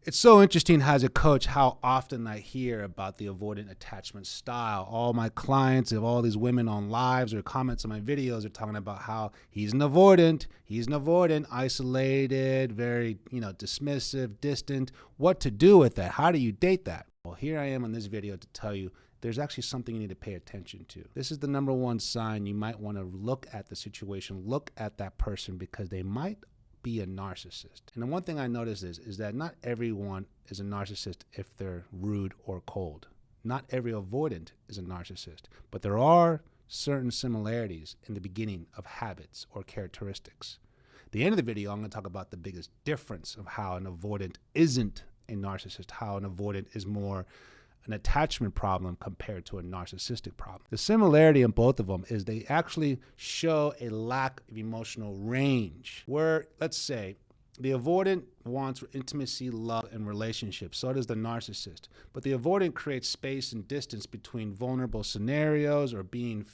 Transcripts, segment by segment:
It's so interesting as a coach how often I hear about the avoidant attachment style. All my clients of all these women on lives or comments on my videos are talking about how he's an avoidant, isolated, very, dismissive, distant. What to do with that? How do you date that? Well, here I am on this video to tell you there's actually something you need to pay attention to. This is the number one sign you might want to look at the situation, look at that person, because they might be a narcissist. And the one thing I notice is that not everyone is a narcissist if they're rude or cold. Not every avoidant is a narcissist, but there are certain similarities in the beginning of habits or characteristics. At the end of the video, I'm going to talk about the biggest difference of how an avoidant isn't a narcissist, how an avoidant is more an attachment problem compared to a narcissistic problem. The similarity in both of them is they actually show a lack of emotional range, where, let's say, the avoidant wants intimacy, love, and relationships. So does the narcissist. But the avoidant creates space and distance between vulnerable scenarios or being,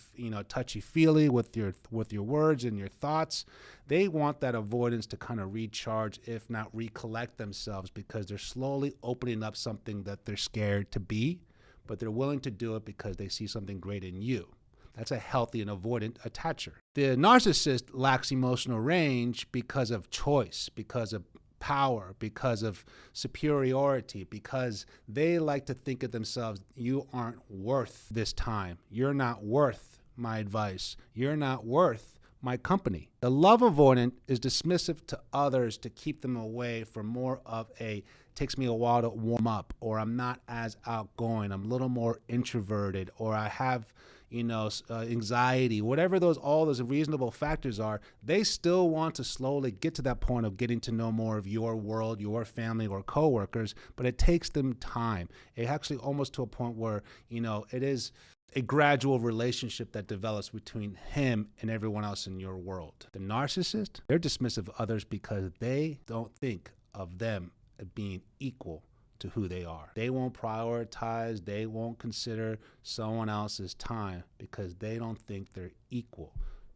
touchy-feely with your words and your thoughts. They want that avoidance to kind of recharge, if not recollect themselves, because they're slowly opening up something that they're scared to be, but they're willing to do it because they see something great in you. That's a healthy and avoidant attacher. The narcissist lacks emotional range because of choice, because of power, because of superiority, because they like to think of themselves, you aren't worth this time. You're not worth my advice. You're not worth my company. The love avoidant is dismissive to others to keep them away from more of a takes me a while to warm up, or I'm not as outgoing, I'm a little more introverted, or I have anxiety, whatever all those reasonable factors are. They still want to slowly get to that point of getting to know more of your world, your family, or coworkers, but it takes them time. It actually almost to a point where, it is a gradual relationship that develops between him and everyone else in your world. The narcissist, they're dismissive of others because they don't think of them as being equal to who they are. They won't prioritize, they won't consider someone else's time because they don't think they're equal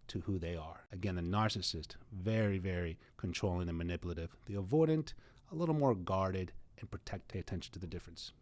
to who they are. Again, the narcissist, very, very controlling and manipulative. The avoidant, a little more guarded and pay attention to the difference.